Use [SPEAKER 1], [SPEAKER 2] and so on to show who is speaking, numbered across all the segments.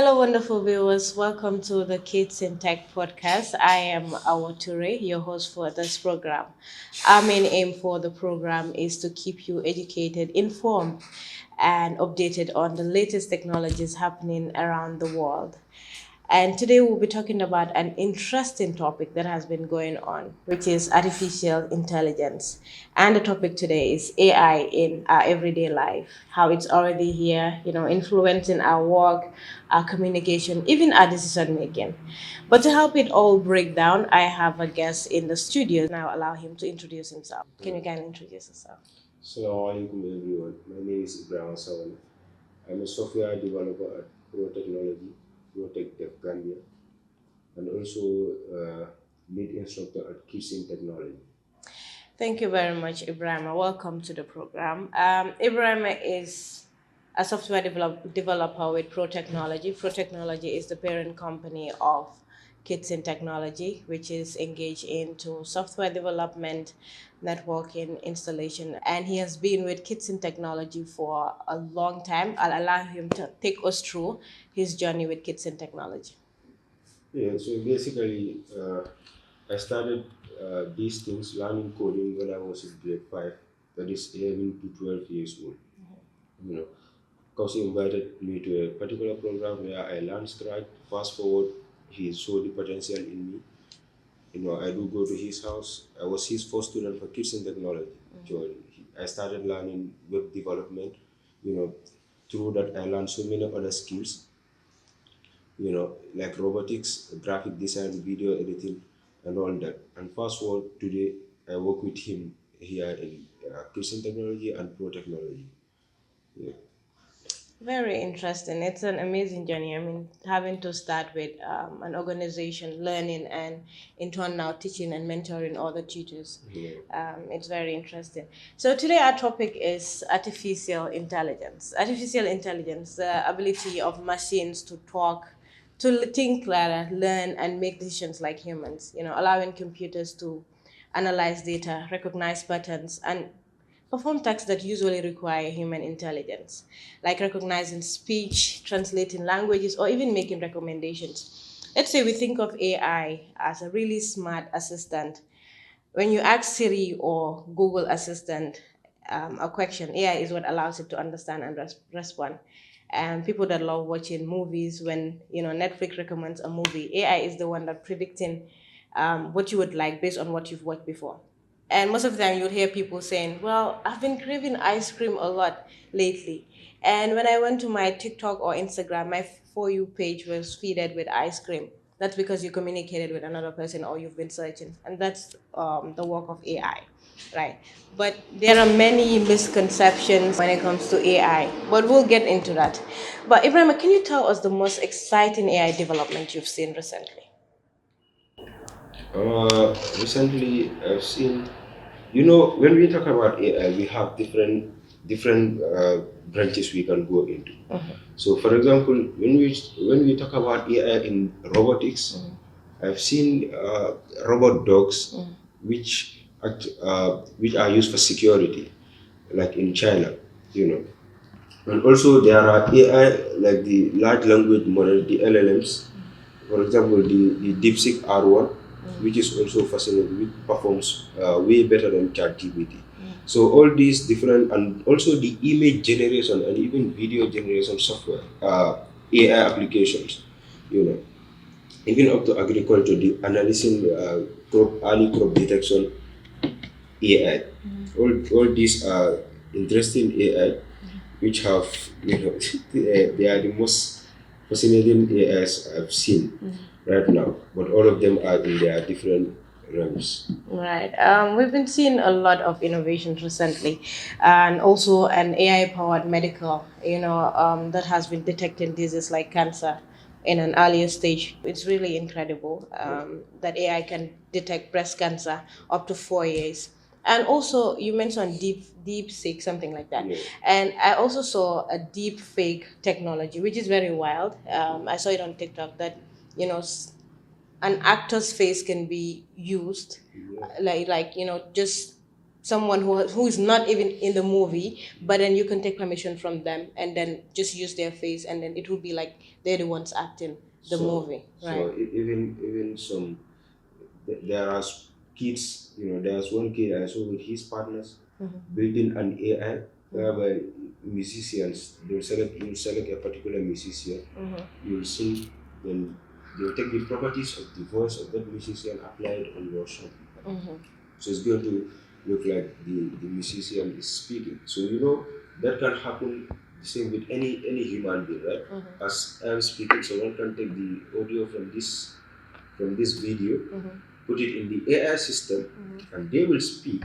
[SPEAKER 1] Hello, wonderful viewers. Welcome to the Kids in Tech podcast. I am Awa Ture, your host for this program. Our main aim for the program is to keep you educated, informed, and updated on the latest technologies happening around the world. And today we'll be talking about an interesting topic that has been going on, which is artificial intelligence. And the topic today is AI in our everyday life, how it's already here, influencing our work, our communication, even our decision making. But to help it all break down, I have a guest in the studio. Now allow him to introduce himself. Can you kindly introduce yourself?
[SPEAKER 2] Assalamu alaikum everyone. My name is Ibrahim Sawan. I'm a software developer at Pro Technology, Protech Dev Gambia, and also lead instructor at Kissing Technology.
[SPEAKER 1] Thank you very much, Ibrahim. Welcome to the program. Ibrahim is a software developer with Pro Technology. Pro Technology is the parent company of Kids in Technology, which is engaged into software development, networking, installation, and he has been with Kids in Technology for a long time. I'll allow him to take us through his journey with Kids in Technology.
[SPEAKER 2] Yeah, so basically, I started these things learning coding when I was in grade 5, that is 11 to 12 years old. You know, Kausi invited me to a particular program where I learned Scratch. Fast forward, he saw the potential in me. I do go to his house. I was his first student for Kids in Technology. So I started learning web development. You know, through that I learned so many other skills. Like robotics, graphic design, video editing, and all that. And fast forward today, I work with him here in Kids in Technology and Pro Technology. Yeah.
[SPEAKER 1] Very interesting. It's an amazing journey. I mean, having to start with an organization, learning, and in turn now teaching and mentoring other tutors.
[SPEAKER 2] Yeah.
[SPEAKER 1] It's very interesting. So today our topic is artificial intelligence. Artificial intelligence, the ability of machines to talk, to think clearer, learn, and make decisions like humans. Allowing computers to analyze data, recognize patterns, and perform tasks that usually require human intelligence, like recognizing speech, translating languages, or even making recommendations. Let's say we think of AI as a really smart assistant. When you ask Siri or Google Assistant a question, AI is what allows it to understand and respond. And people that love watching movies, when Netflix recommends a movie, AI is the one that predicting what you would like based on what you've watched before. And most of the time, you'll hear people saying, "Well, I've been craving ice cream a lot lately." And when I went to my TikTok or Instagram, my For You page was feeded with ice cream. That's because you communicated with another person or you've been searching. And that's the work of AI, right? But there are many misconceptions when it comes to AI, but we'll get into that. But Ibrahim, can you tell us the most exciting AI development you've seen recently?
[SPEAKER 2] Recently, I've seen, when we talk about AI, we have different branches we can go into. So, for example, when we talk about AI in robotics, I've seen robot dogs, which are used for security, like in China, you know. And also there are AI like the large language model, the LLMs. For example, the DeepSeek R1, which is also fascinating, which performs way better than ChatGPT. So all these different, and also the image generation and even video generation software, AI applications, you know, even up to agriculture, the analyzing early crop detection AI. All these are interesting AI, which have, they are the most fascinating AIs I've seen right now. But all of them are in their different realms.
[SPEAKER 1] Right. We've been seeing a lot of innovations recently, and also an AI-powered medical, that has been detecting diseases like cancer in an earlier stage. It's really incredible that AI can detect breast cancer up to 4 years. And also, you mentioned deep seek, something like that.
[SPEAKER 2] Yeah.
[SPEAKER 1] And I also saw a deep fake technology, which is very wild. I saw it on TikTok that an actor's face can be used,
[SPEAKER 2] Yeah.
[SPEAKER 1] like just someone who is not even in the movie, but then you can take permission from them and then just use their face, and then it will be like they're the ones acting the movie, right?
[SPEAKER 2] Even some there are kids, there's one kid I saw with his partners building an AI whereby musicians, you'll select a particular musician, you'll sing, then they'll take the properties of the voice of that musician, apply it on your song. So it's going to look like the musician is speaking. So that can happen the same with any human being, right? As I'm speaking, someone can take the audio from this video, put it in the AI system, and they will speak.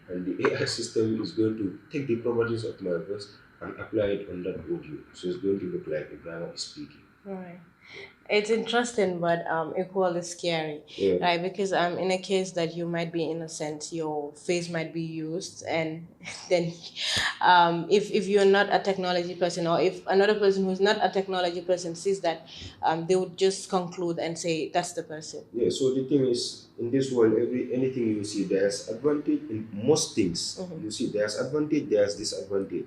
[SPEAKER 2] And the AI system is going to take the properties of my voice and apply it on that audio. So it's going to look like the guy is speaking.
[SPEAKER 1] Right. It's interesting, but equally scary,
[SPEAKER 2] Yeah.
[SPEAKER 1] right? Because in a case that you might be innocent, your face might be used, and then if you're not a technology person, or if another person who's not a technology person sees that, they would just conclude and say that's the person.
[SPEAKER 2] Yeah, so the thing is, in this world, anything you see, there's advantage in most things. You see, there's advantage, there's disadvantage.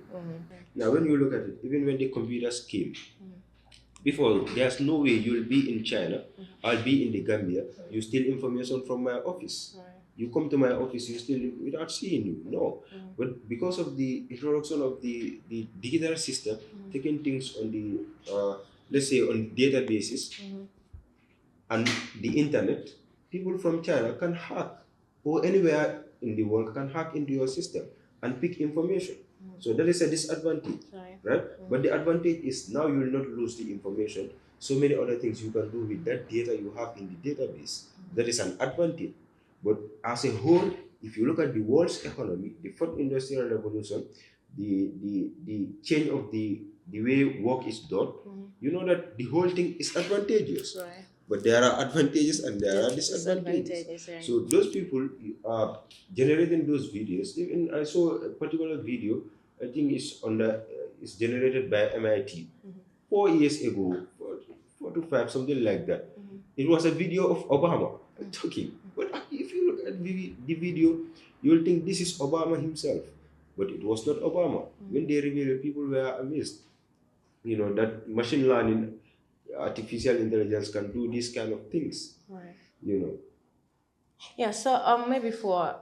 [SPEAKER 2] Now, when you look at it, even when the computers came, before, there's no way you'll be in China, I'll be in the Gambia, you steal information from my office. You come to my office, you steal it without seeing you. No. But because of the introduction of the digital system, taking things on the, let's say, on databases, and the internet, people from China can hack, or anywhere in the world can hack into your system and pick information. So that is a disadvantage, right? But the advantage is now you will not lose the information. So many other things you can do with that data you have in the database. That is an advantage. But as a whole, if you look at the world's economy, the fourth industrial revolution, the change of the way work is done, you know that the whole thing is advantageous.
[SPEAKER 1] Right.
[SPEAKER 2] But there are advantages and there are disadvantages.
[SPEAKER 1] Right.
[SPEAKER 2] So those people are generating those videos. Even I saw a particular video, I think it's generated by MIT 4 years ago, 4 to 5, something like that. It was a video of Obama talking. But if you look at the video, you'll think this is Obama himself. But it was not Obama. When they revealed it, people were amazed. That machine learning, artificial intelligence can do these kind of things.
[SPEAKER 1] Right.
[SPEAKER 2] You know.
[SPEAKER 1] Yeah, so maybe for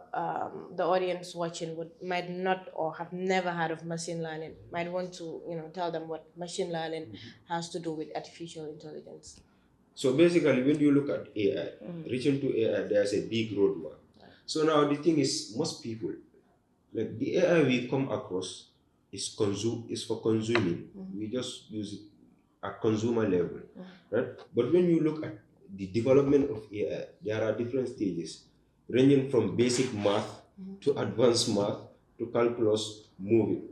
[SPEAKER 1] the audience watching would might not or have never heard of machine learning, might want to tell them what machine learning has to do with artificial intelligence.
[SPEAKER 2] So basically, when you look at AI, reaching to AI, there's a big roadmap. So now the thing is, most people, like the AI we come across, is for consuming. We just use it at consumer level, right? But when you look at the development of AI, there are different stages, ranging from basic math to advanced math to calculus, moving,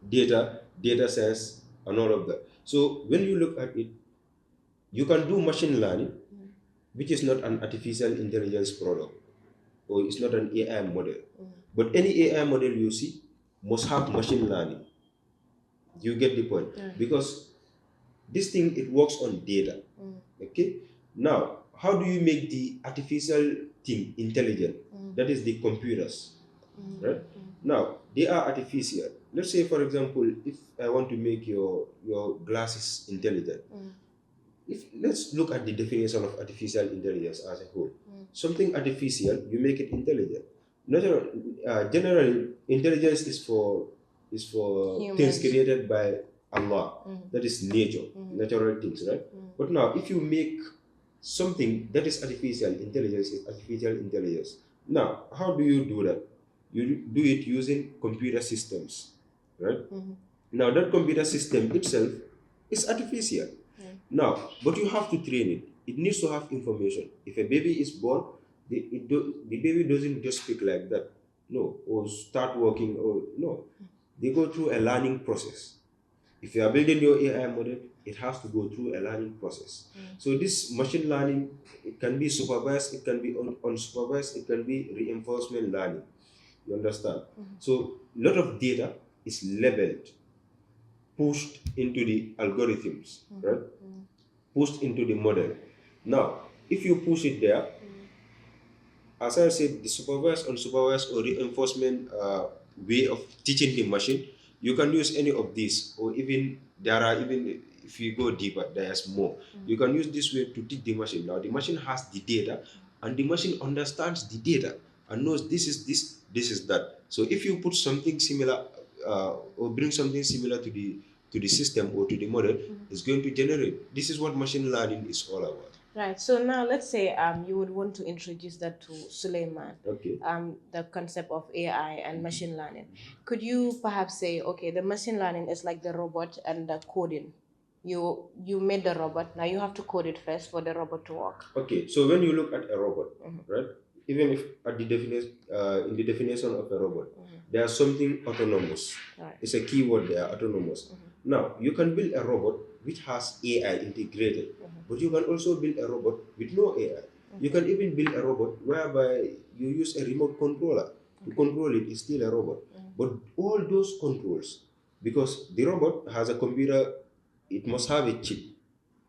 [SPEAKER 2] data science, and all of that. So when you look at it, you can do machine learning, which is not an artificial intelligence product, or it's not an AI model. But any AI model you see must have machine learning. You get the point? Because this thing, it works on data. Okay. Now, how do you make the artificial thing intelligent? That is the computers, right? Now, they are artificial. Let's say, for example, if I want to make your glasses intelligent, let's look at the definition of artificial intelligence as a whole. Something artificial, you make it intelligent. Generally, intelligence is for things created by Allah. That is nature, natural things, right? But now, if you make something that is artificial intelligence. Now, how do you do that? You do it using computer systems, right? Now, that computer system itself is artificial. Now, but you have to train it. It needs to have information. If a baby is born, the baby doesn't just speak like that. No, or start working, or no. They go through a learning process. If you are building your AI model, it has to go through a learning process. So this machine learning, it can be supervised, it can be unsupervised, it can be reinforcement learning. You understand? So a lot of data is labeled, pushed into the algorithms, right? Pushed into the model. Now, if you push it there, as I said, the supervised, unsupervised, or reinforcement way of teaching the machine, you can use any of these, or even there are even if you go deeper, there's more. You can use this way to teach the machine. Now the machine has the data, and the machine understands the data and knows this is this, this is that. So if you put something similar or bring something similar to the system or to the model, it's going to generate. This is what machine learning is all about.
[SPEAKER 1] Right. So now let's say you would want to introduce that to Suleiman.
[SPEAKER 2] Okay.
[SPEAKER 1] The concept of AI and machine learning. Could you perhaps say, okay, the machine learning is like the robot and the coding. You made the robot, now you have to code it first for the robot to work.
[SPEAKER 2] Okay, so when you look at a robot, right? Even if at the in the definition of a robot, there's something autonomous.
[SPEAKER 1] Right.
[SPEAKER 2] It's a keyword there, autonomous. Now you can build a robot which has AI integrated, but you can also build a robot with no AI. You can even build a robot whereby you use a remote controller to control it. It's still a robot, but all those controls, because the robot has a computer, it must have a chip.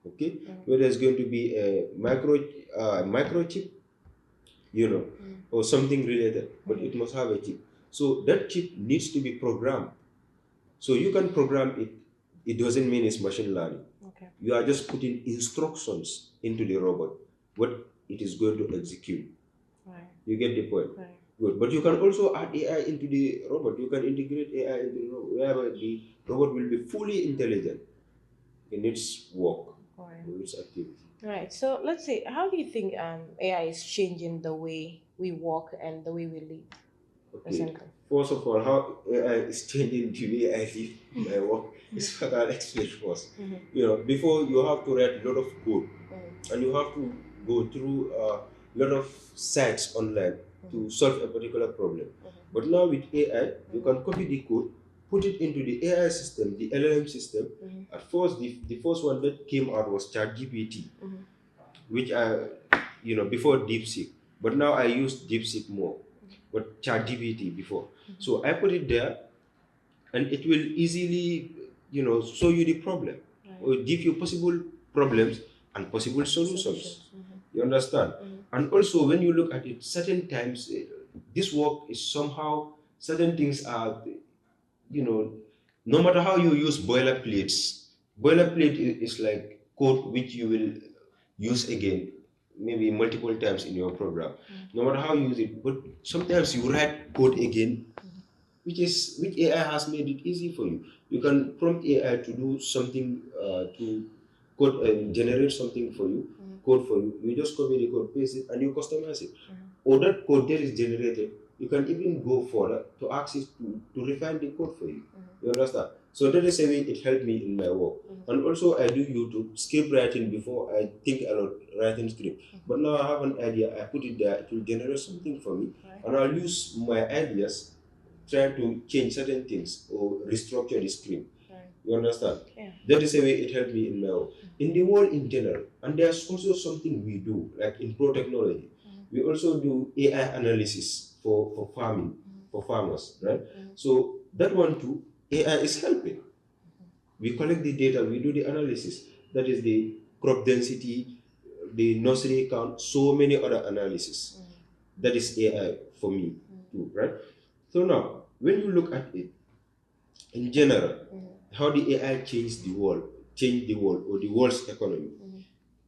[SPEAKER 2] Okay, whether it's going to be a microchip, or something related, but it must have a chip. So that chip needs to be programmed. So you can program it. It doesn't mean it's machine learning.
[SPEAKER 1] Okay.
[SPEAKER 2] You are just putting instructions into the robot, what it is going to execute.
[SPEAKER 1] Right.
[SPEAKER 2] You get the point.
[SPEAKER 1] Right.
[SPEAKER 2] Good. But you can also add AI into the robot. You can integrate AI into the robot, whereby the robot will be fully intelligent in its work,
[SPEAKER 1] Right.
[SPEAKER 2] or its activity.
[SPEAKER 1] Right. So let's say, how do you think AI is changing the way we work and the way we live?
[SPEAKER 2] Okay.
[SPEAKER 1] Recently.
[SPEAKER 2] First of all, how AI is changing the way I live my work is what I'll explain first. Before you have to write a lot of code, and you have to go through a lot of sites online to solve a particular problem. But now with AI, you can copy the code, put it into the AI system, the LLM system. At first, the first one that came out was ChatGPT, which before DeepSeek. But now I use DeepSeek more, but ChatGPT before. So I put it there, and it will easily, show you the problem, or give you possible problems and possible solutions. You understand? And also, when you look at it, certain times, this work is somehow, certain things are, no matter how you use boilerplate is like code which you will use again, maybe multiple times in your program. No matter how you use it, but sometimes you write code again, which AI has made it easy for you. You can prompt AI to do something, to code and generate something for you, code for you. You just copy the code, paste it, and you customize it. Or that code that is generated, you can even go further to ask it to refine the code for you. You understand? So that is a way it helped me in my work. And also I do YouTube script writing before I think a lot writing script. But now I have an idea, I put it there, it will generate something for me, and I'll use my ideas trying to change certain things or restructure the screen. You understand?
[SPEAKER 1] Yeah.
[SPEAKER 2] That is the way it helped me in my work. In the world in general, and there's also something we do, like in pro technology. We also do AI analysis for farming, for farmers, right? So that one too, AI is helping. We collect the data, we do the analysis. That is the crop density, the nursery count, so many other analysis. That is AI for me too, right? So now, when you look at it in general, how the AI change the world or the world's economy,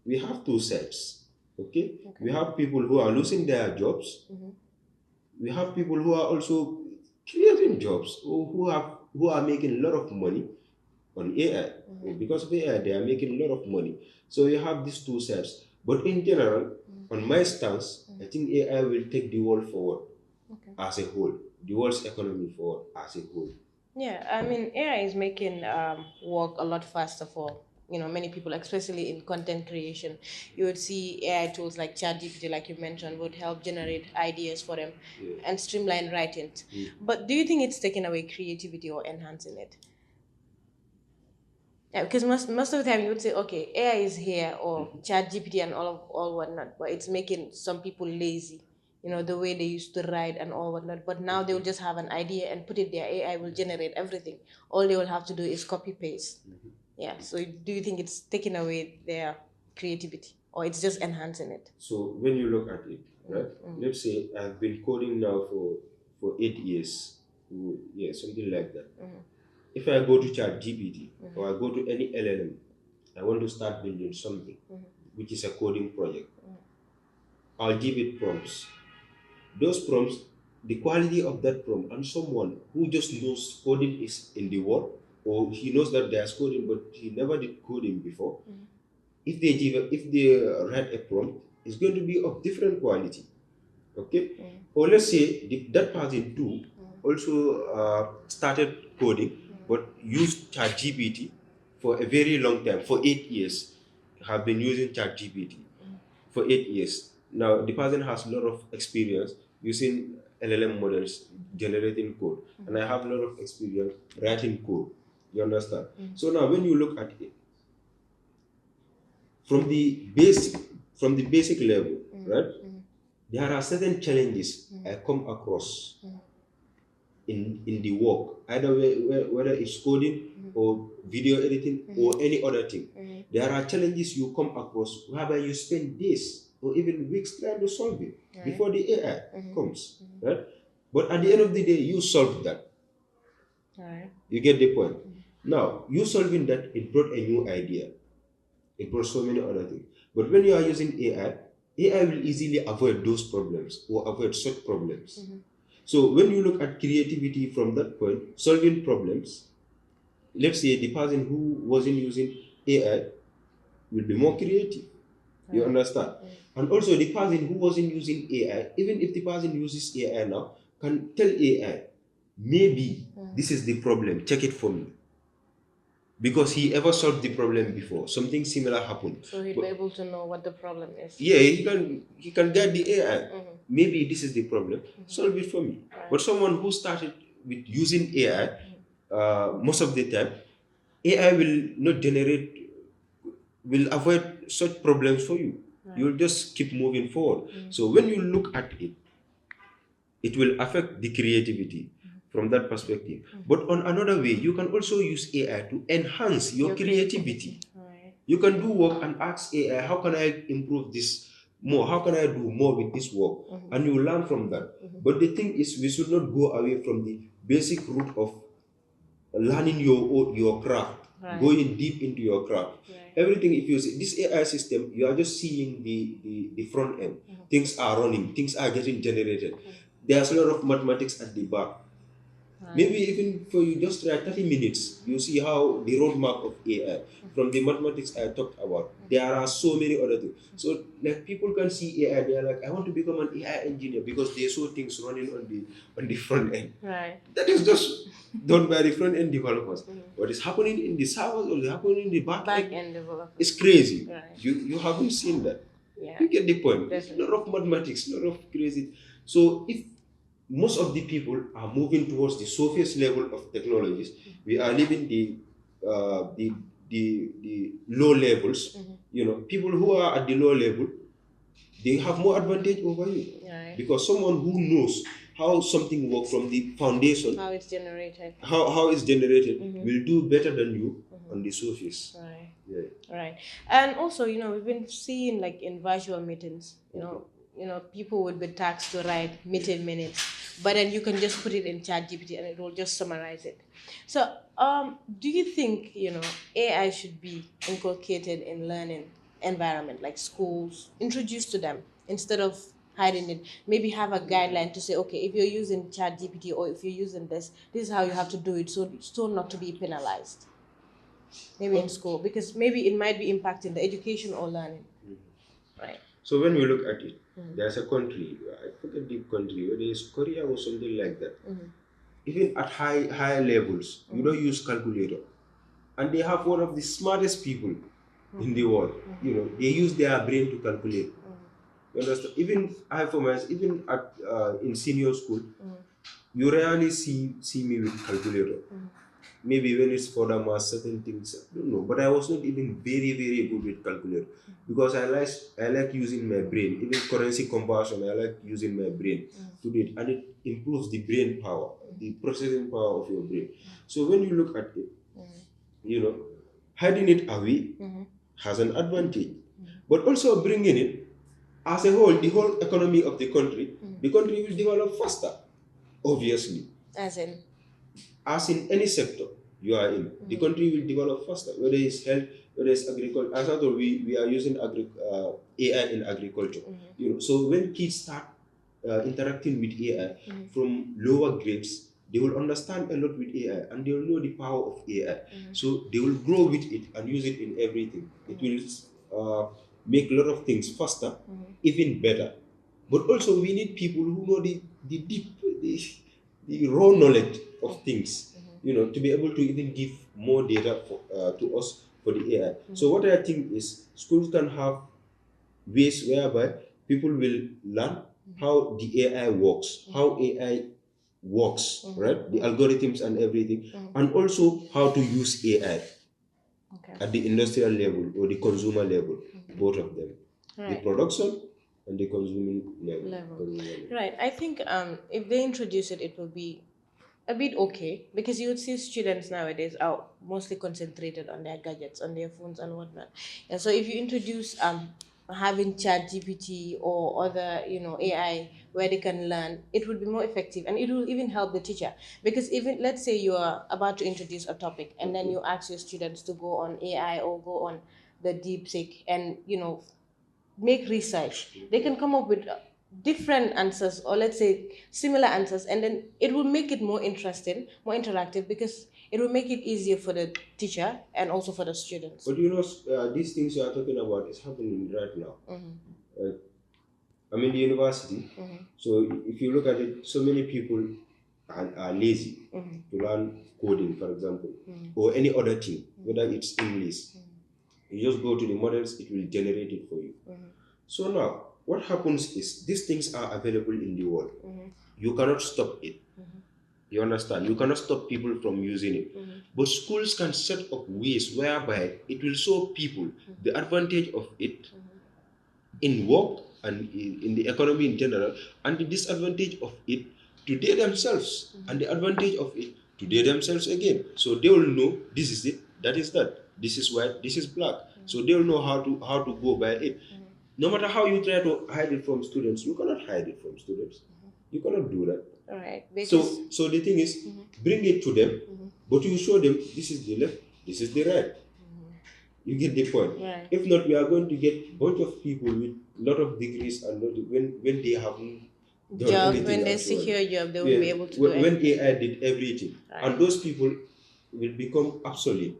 [SPEAKER 2] we have two sides. Okay? We have people who are losing their jobs. We have people who are also creating jobs, or who are making a lot of money on AI. Because of AI, they are making a lot of money. So you have these two sides. But in general, on my stance, I think AI will take the world forward as a whole, the world's economy forward as a whole.
[SPEAKER 1] Yeah, I mean, AI is making work a lot faster for many people, especially in content creation. You would see AI tools like ChatGPT, like you mentioned, would help generate ideas for them and streamline writing. But do you think it's taking away creativity or enhancing it? Yeah, because most of the time you would say, okay, AI is here or ChatGPT and all whatnot, but it's making some people lazy. The way they used to write and all whatnot. But now they will just have an idea and put it there. AI will generate everything. All they will have to do is copy paste. Yeah. So do you think it's taking away their creativity? or it's just enhancing it?
[SPEAKER 2] So when you look at it, right? Let's say I've been coding now for 8 years, yeah, something like that. If I go to Chat GPT or I go to any LLM, I want to start building something, which is a coding project. I'll give it prompts. Those prompts, the quality of that prompt, and someone who just knows coding is in the world, or he knows that there's coding, but he never did coding before. If they write a prompt, it's going to be of different quality. Okay, or let's say that person too also started coding, but used ChatGPT for a very long time, for 8 years, have been using ChatGPT for 8 years. Now the person has a lot of experience using LLM models generating code, and I have a lot of experience writing code. You understand? So now when you look at it from the basic level, right? There are certain challenges I come across in the work, either whether it's coding or video editing or any other thing. There are challenges you come across whereby you spend days or even weeks trying to solve it before the AI comes, right? But at the end of the day, you solve that.
[SPEAKER 1] Right.
[SPEAKER 2] You get the point. Now, you solving that, it brought a new idea. It brought so many other things. But when you are using AI will easily avoid those problems or avoid such problems. So when you look at creativity from that point, solving problems, let's say the person who wasn't using AI will be more creative. You understand? And also the person who wasn't using AI, even if the person uses AI now, can tell AI, maybe this is the problem, check it for me. Because he ever solved the problem before, something similar happened.
[SPEAKER 1] So he'd be able to know what the problem is.
[SPEAKER 2] Yeah, he can guide the AI. Maybe this is the problem, solve it for me. But someone who started with using AI, most of the time, AI will not generate, will avoid such problems for you. You'll just keep moving forward. So when you look at it, it will affect the creativity from that perspective. But on another way, you can also use AI to enhance your creativity.
[SPEAKER 1] Right.
[SPEAKER 2] You can do work and ask AI, how can I improve this more? How can I do more with this work? And you learn from that. But the thing is, we should not go away from the basic root of learning your craft, going deep into your craft. Everything, if you see this AI system, you are just seeing the front end. Things are running, things are getting generated. There's a lot of mathematics at the back. Maybe even for you just try 30 minutes, you see how the roadmap of AI from the mathematics I talked about. There are so many other things. So like people can see AI, they are like, I want to become an AI engineer because they saw things running on the front end.
[SPEAKER 1] Right.
[SPEAKER 2] That is just done by the front end developers. What is happening in the servers or happening in the back
[SPEAKER 1] end development.
[SPEAKER 2] it's crazy.
[SPEAKER 1] Right.
[SPEAKER 2] You haven't seen that.
[SPEAKER 1] Yeah.
[SPEAKER 2] You get the point.
[SPEAKER 1] Definitely.
[SPEAKER 2] A lot of mathematics, a lot of crazy. So if most of the people are moving towards the surface level of technologies, we are leaving the low levels. You know, people who are at the low level, they have more advantage over you.
[SPEAKER 1] Right.
[SPEAKER 2] Because someone who knows how something works from the foundation,
[SPEAKER 1] How it's generated.
[SPEAKER 2] how it's generated, will do better than you on the surface.
[SPEAKER 1] Right.
[SPEAKER 2] Yeah.
[SPEAKER 1] Right. And also, we've been seeing like in virtual meetings, people would be tasked to write meeting minutes, but then you can just put it in ChatGPT and it will just summarize it. So, do you think, AI should be inculcated in learning environment like schools, introduced to them instead of hiding it? Maybe have a guideline to say, okay, if you're using ChatGPT or if you're using this is how you have to do it, so not to be penalized. Maybe in school, because maybe it might be impacting the education or learning. Right.
[SPEAKER 2] So when we look at it, there's a country, I forget the country, whether it's Korea or something like that. Even at high levels, you don't use calculator. And they have one of the smartest people in the world. They use their brain to calculate. You understand? Even I for myself, even at in senior school, you rarely see me with calculator. Maybe when it's for the math, certain things, I don't know. But I was not even very, very good with calculator because I like using my brain. Even currency conversion, I like using my brain to do it, and it improves the brain power, the processing power of your brain. So when you look at it, hiding it away has an advantage. But also bringing it as a whole, the whole economy of the country will develop faster, obviously.
[SPEAKER 1] As in.
[SPEAKER 2] As in any sector you are in, the country will develop faster, whether it's health, whether it's agriculture. As I told, we are using AI in agriculture. So when kids start interacting with AI from lower grades, they will understand a lot with AI and they will know the power of AI. So they will grow with it and use it in everything. It will make a lot of things faster, even better. But also we need people who know the deep, the raw knowledge of things, to be able to even give more data to us for the AI. So what I think is schools can have ways whereby people will learn how the AI works, how AI works, right? The algorithms and everything, and also how to use AI at the industrial level or the consumer level, both of them, the production and the consuming level.
[SPEAKER 1] Right. I think if they introduce it, it will be a bit okay, because you would see students nowadays are mostly concentrated on their gadgets, on their phones and whatnot. And so if you introduce having chat GPT or other, AI where they can learn, it would be more effective, and it will even help the teacher. Because even let's say you are about to introduce a topic and then you ask your students to go on AI or go on the DeepSeek and make research, they can come up with different answers, or let's say similar answers, and then it will make it more interesting, more interactive, because it will make it easier for the teacher and also for the students.
[SPEAKER 2] But these things you are talking about is happening right now. I'm in the university, so if you look at it, so many people are lazy to learn coding, for example, or any other thing, whether it's English. You just go to the models, it will generate it for you. So now, what happens is these things are available in the world. You cannot stop it. You understand? You cannot stop people from using it. But schools can set up ways whereby it will show people the advantage of it in work and in the economy in general, and the disadvantage of it to they themselves, and the advantage of it to they themselves again. So they will know this is it, that is that, this is white, this is black. So they will know how to go by it. No matter how you try to hide it from students, you cannot hide it from students. You cannot do that.
[SPEAKER 1] All right.
[SPEAKER 2] So the thing is, bring it to them, but you show them this is the left, this is the right. You get the point.
[SPEAKER 1] Right.
[SPEAKER 2] If not, we are going to get bunch of people with lot of degrees and when they haven't done
[SPEAKER 1] job,
[SPEAKER 2] anything
[SPEAKER 1] when they
[SPEAKER 2] actually.
[SPEAKER 1] secure a job, they will be able to do
[SPEAKER 2] when
[SPEAKER 1] anything.
[SPEAKER 2] AI did everything, and those people will become obsolete.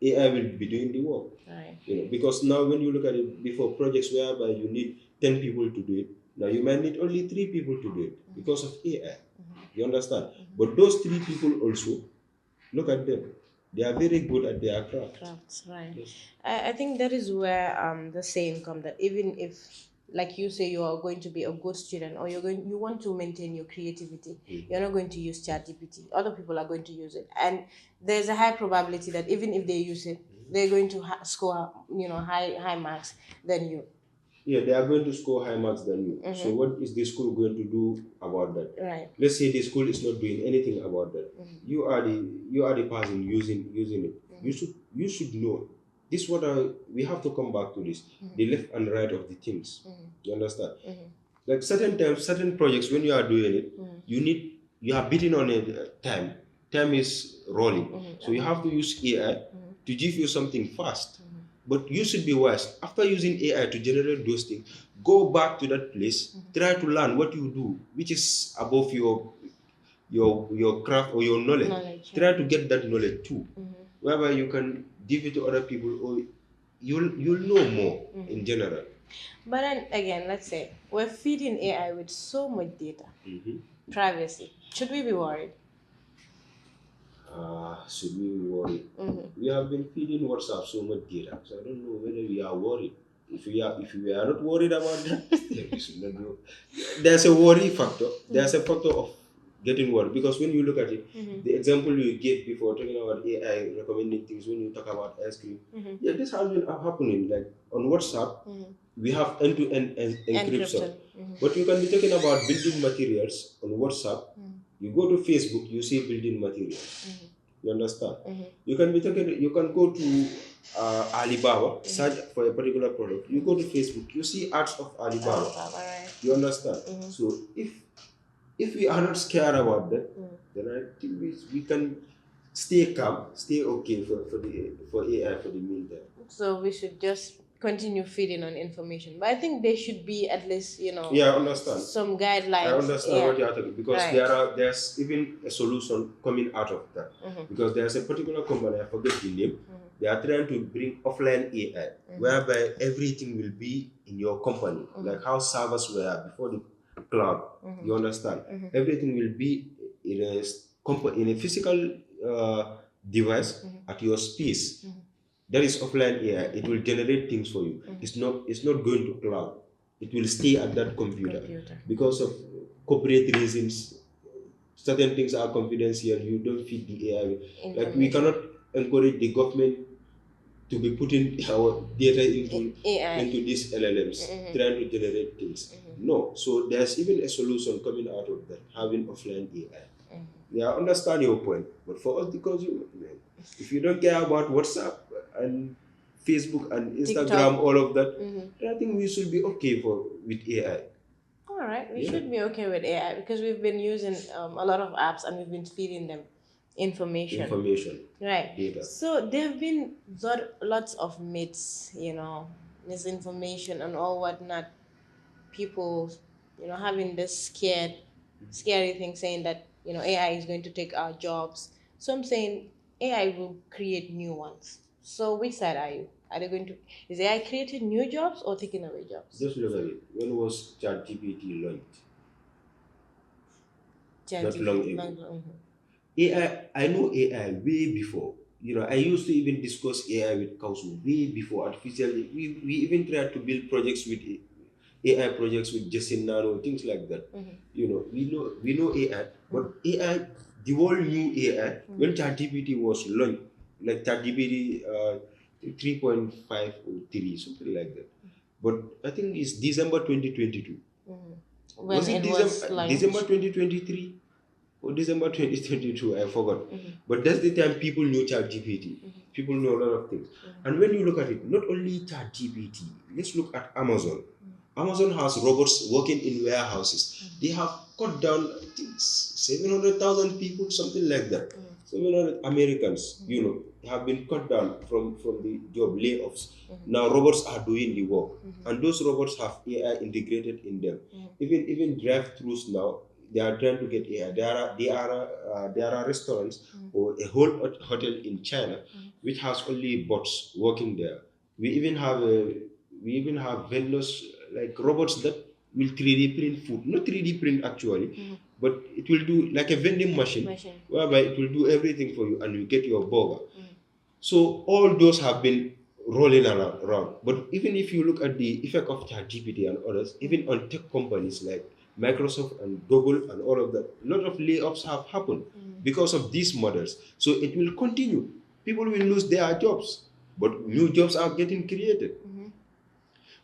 [SPEAKER 2] AI will be doing the work.
[SPEAKER 1] Right.
[SPEAKER 2] Because now when you look at it, before projects whereby you need 10 people to do it, now you might need only 3 people to do it because of AI. You understand? But those 3 people also, look at them. They are very good at their
[SPEAKER 1] Crafts, right.
[SPEAKER 2] Yes.
[SPEAKER 1] I think that is where the saying come that even if, like you say, you are going to be a good student, or you want to maintain your creativity, you're not going to use ChatGPT. Other people are going to use it, and there's a high probability that even if they use it, they're going to score high marks than you.
[SPEAKER 2] Yeah, they are going to score high marks than you. So what is the school going to do about that?
[SPEAKER 1] Right.
[SPEAKER 2] Let's say the school is not doing anything about that. You are the person using it. You should know. This what we have to come back to this. The left and right of the things. You understand? Like certain times, certain projects, when you are doing it, you are beating on it time. Time is rolling. So you have to use AI to give you something fast. But you should be wise. After using AI to generate those things, go back to that place, try to learn what you do, which is above your craft or your knowledge. Try to get that knowledge too, whereby you can give it to other people, or you'll know more in general.
[SPEAKER 1] But then again, let's say we're feeding AI with so much data, privacy. Should we be worried?
[SPEAKER 2] Should we be worried? We have been feeding WhatsApp so much data, so I don't know whether we are worried. If we are not worried about that, then we should not do. There's a worry factor. There's a factor of getting worried, because when you look at it, the example you gave before talking about AI recommending things, when you talk about ice cream, yeah, this has been happening. Like on WhatsApp, we have end-to-end encryption, but you can be talking about building materials on WhatsApp. You go to Facebook, you see building materials. You understand? You can be talking. You can go to Alibaba, search for a particular product. You go to Facebook, you see ads of Alibaba.
[SPEAKER 1] Right.
[SPEAKER 2] You understand? So if we are not scared about that, then I think we can stay calm, stay okay for AI for the meantime.
[SPEAKER 1] So we should just continue feeding on information. But I think there should be at least,
[SPEAKER 2] Yeah, I understand.
[SPEAKER 1] some guidelines.
[SPEAKER 2] I understand what you are talking, because
[SPEAKER 1] Right.
[SPEAKER 2] there's even a solution coming out of that. Because there's a particular company, I forget the name. They are trying to bring offline AI, whereby everything will be in your company, like how servers were before the cloud. You understand? Everything will be in in a physical device at your space. That is offline AI. It will generate things for you. It's not going to cloud. It will stay at that computer. Because of corporate reasons. Certain things are confidential. You don't feed the AI. Like we cannot encourage the government to be putting our data into these LLMs, trying to generate things. No. So there's even a solution coming out of that, having offline AI. Yeah, I understand your point. But for us, the consumer, man, if you don't care about WhatsApp and Facebook and Instagram, TikTok, all of that, then I think we should be okay with AI.
[SPEAKER 1] All right, we should be okay with AI because we've been using a lot of apps and we've been feeding them information. Right.
[SPEAKER 2] Data.
[SPEAKER 1] So there have been lots of myths, misinformation and all whatnot. People, having this scary thing saying that AI is going to take our jobs. Some saying AI will create new ones. So which side are you? Are they going to? Is AI creating new jobs or taking away jobs?
[SPEAKER 2] Just look at it. When was ChatGPT launched? Not long ago. I know AI way before. I used to even discuss AI with council way before artificial. We even tried to build projects with AI projects with Jason Nano, things like that. We know AI, but AI, the world knew AI when ChatGPT was launched, like ChatGPT 3.5 or 3, something like that. But I think it's December 2022.
[SPEAKER 1] When
[SPEAKER 2] Was it December 2023 or December 2022? I forgot. But that's the time people knew ChatGPT. People know a lot of things. And when you look at it, not only ChatGPT, let's look at Amazon. Amazon has robots working in warehouses. They have cut down, I think, 700,000 people, something like that. 700 Americans, have been cut down from the job layoffs. Now robots are doing the work, and those robots have AI integrated in them. Even drive-thrus now, they are trying to get AI. There are restaurants or a whole hotel in China which has only bots working there. We even have vendors like robots that will 3D print food. Not 3D print actually, but it will do like a vending machine, whereby it will do everything for you and you get your burger. So all those have been rolling around. But even if you look at the effect of ChatGPT and others, even on tech companies like Microsoft and Google and all of that, a lot of layoffs have happened because of these models. So it will continue. People will lose their jobs, but new jobs are getting created.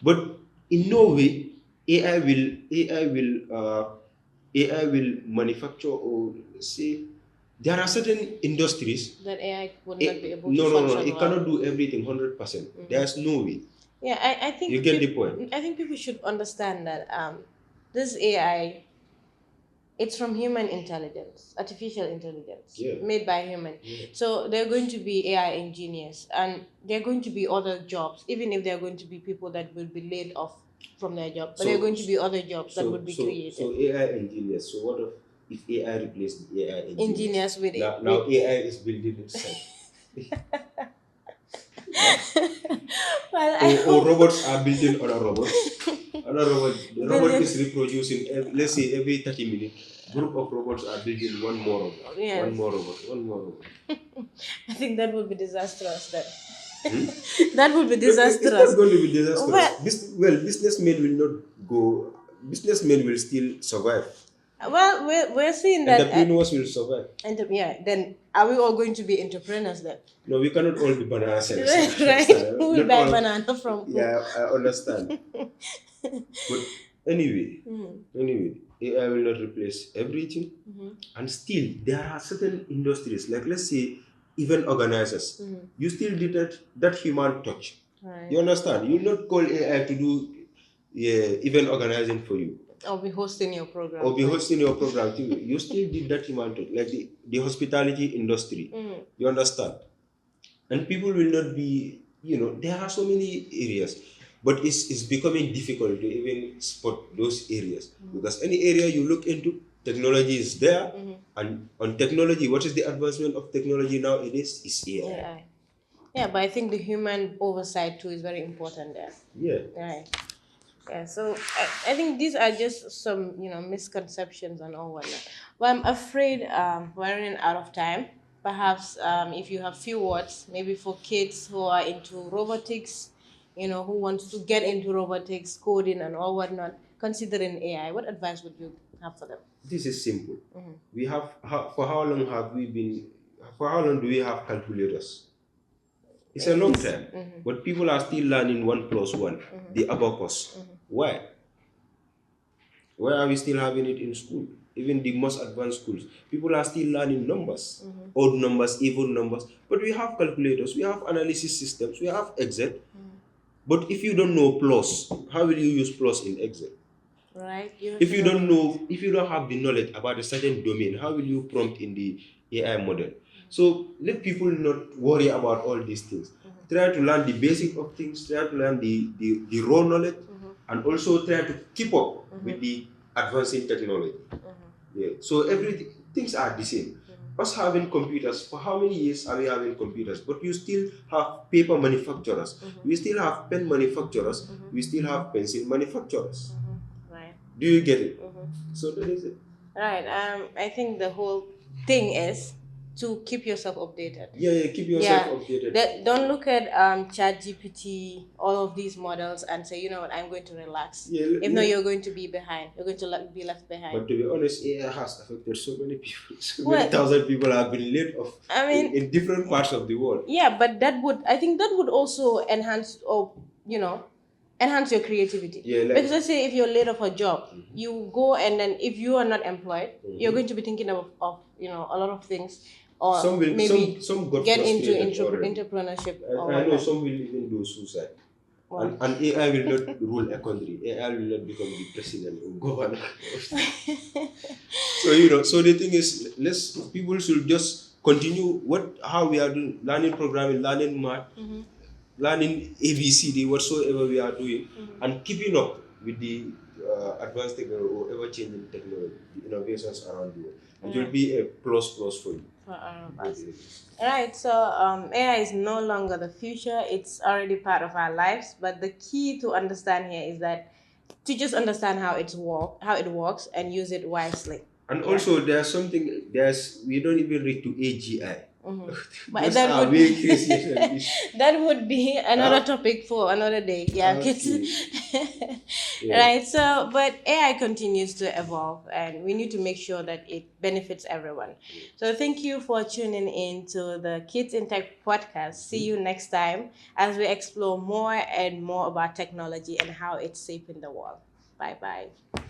[SPEAKER 2] But in no way AI will manufacture, or say there are certain industries
[SPEAKER 1] that AI would not be able
[SPEAKER 2] no
[SPEAKER 1] to
[SPEAKER 2] no no
[SPEAKER 1] function
[SPEAKER 2] it
[SPEAKER 1] well.
[SPEAKER 2] cannot do everything 100%. There's no way.
[SPEAKER 1] Yeah, I think
[SPEAKER 2] You get the point.
[SPEAKER 1] I think people should understand that this AI, it's from human intelligence, artificial intelligence, made by human. So there are going to be AI engineers, and there are going to be other jobs, even if there are going to be people that will be laid off from their job, but there are going to be other jobs that would be created.
[SPEAKER 2] So AI engineers. So what if AI replaced the AI
[SPEAKER 1] Engineers with
[SPEAKER 2] now AI is building itself. Or robots are building other robots. The robot is reproducing. Let's say every 30 minutes, group of robots are building one more robot. Yes. One more robot.
[SPEAKER 1] I think that would be disastrous. That would be disastrous.
[SPEAKER 2] It's not going to be disastrous. Businessmen will not go. Businessmen will still survive.
[SPEAKER 1] Well, we're seeing that
[SPEAKER 2] entrepreneurs will survive.
[SPEAKER 1] Then are we all going to be entrepreneurs then?
[SPEAKER 2] No, we cannot all be banana sellers.
[SPEAKER 1] Right? Who will buy banana from who?
[SPEAKER 2] Yeah, I understand. But anyway, AI will not replace everything. And still, there are certain industries, like let's say event organizers, you still did that human touch.
[SPEAKER 1] Right.
[SPEAKER 2] You understand? You not call AI to do, yeah, event organizing for you
[SPEAKER 1] I'll be hosting your program
[SPEAKER 2] or be
[SPEAKER 1] for you.
[SPEAKER 2] hosting your program too. You still did that human touch, like the hospitality industry. You understand? And people will not be, there are so many areas, but it's becoming difficult to even spot those areas, because any area you look into, technology is there. And on technology, what is the advancement of technology nowadays is AI.
[SPEAKER 1] AI. Yeah, but I think the human oversight too is very important there.
[SPEAKER 2] Yeah.
[SPEAKER 1] Right. Yeah, so I think these are just some, misconceptions and all whatnot. But I'm afraid we're running out of time. Perhaps if you have few words, maybe for kids who are into robotics, who want to get into robotics, coding and all whatnot, considering AI, what advice would you have for them?
[SPEAKER 2] This is simple. We have, for how long have we been, for how long do we have calculators? It's a long
[SPEAKER 1] It's
[SPEAKER 2] time, but people are still learning one plus one, the abacus. Why? Why are we still having it in school? Even the most advanced schools, people are still learning numbers, odd numbers, even numbers. But we have calculators, we have analysis systems, we have Excel. But if you don't know plus, how will you use plus in Excel?
[SPEAKER 1] right. You have
[SPEAKER 2] If
[SPEAKER 1] to
[SPEAKER 2] you
[SPEAKER 1] know the
[SPEAKER 2] don't
[SPEAKER 1] numbers.
[SPEAKER 2] know, if you don't have the knowledge about a certain domain, how will you prompt in the AI model? So let people not worry about all these things. Try to learn the basic of things, try to learn the raw knowledge, and also try to keep up with the advancing technology. Yeah. So everything things are the same. Us having computers, for how many years are we having computers? But you still have paper manufacturers, we still have pen manufacturers, we still have pencil manufacturers.
[SPEAKER 1] Right.
[SPEAKER 2] Do you get it? So that is it.
[SPEAKER 1] Right. I think the whole thing is to keep yourself updated.
[SPEAKER 2] Yeah, yeah, keep yourself
[SPEAKER 1] Yeah.
[SPEAKER 2] updated.
[SPEAKER 1] Don't look at Chat GPT, all of these models, and say, you know what, I'm going to relax.
[SPEAKER 2] Yeah,
[SPEAKER 1] If not, you're going to be behind. You're going to be left
[SPEAKER 2] but
[SPEAKER 1] behind.
[SPEAKER 2] to be honest, AI has affected so many people. So many
[SPEAKER 1] Well,
[SPEAKER 2] thousand people have been laid off
[SPEAKER 1] I mean,
[SPEAKER 2] in different parts of the world.
[SPEAKER 1] yeah, but I think that would also enhance, or enhance your creativity.
[SPEAKER 2] Yeah,
[SPEAKER 1] Because
[SPEAKER 2] like,
[SPEAKER 1] let's say if you're laid off a job, you go, and then if you are not employed, you're going to be thinking of a lot of things, or
[SPEAKER 2] some will,
[SPEAKER 1] maybe
[SPEAKER 2] some got
[SPEAKER 1] get into
[SPEAKER 2] frustrated already.
[SPEAKER 1] entrepreneurship or
[SPEAKER 2] I know
[SPEAKER 1] whatnot.
[SPEAKER 2] some will even do suicide.
[SPEAKER 1] Well,
[SPEAKER 2] And AI will not rule a country. AI will not become the president or governor. So so the thing is, let's people should just continue how we are doing, learning programming, learning math, learning ABCD, whatsoever we are doing, and keeping up with the advanced technology or ever changing technology, the innovations around the world. It will
[SPEAKER 1] right.
[SPEAKER 2] be a plus plus for you.
[SPEAKER 1] For all of
[SPEAKER 2] It
[SPEAKER 1] us.
[SPEAKER 2] is.
[SPEAKER 1] Right, so AI is no longer the future, it's already part of our lives. But the key to understand here is that to just understand how it works and use it wisely.
[SPEAKER 2] And
[SPEAKER 1] Yeah.
[SPEAKER 2] also, we don't even reach to AGI.
[SPEAKER 1] But
[SPEAKER 2] Those
[SPEAKER 1] that
[SPEAKER 2] are
[SPEAKER 1] would
[SPEAKER 2] way crazier than this.
[SPEAKER 1] that would be another
[SPEAKER 2] Huh?
[SPEAKER 1] topic for another day. Yeah, kids.
[SPEAKER 2] Okay. Yeah.
[SPEAKER 1] Right. So, but AI continues to evolve, and we need to make sure that it benefits everyone. So, thank you for tuning in to the Kids in Tech podcast. See you next time as we explore more and more about technology and how it's shaping the world. Bye bye.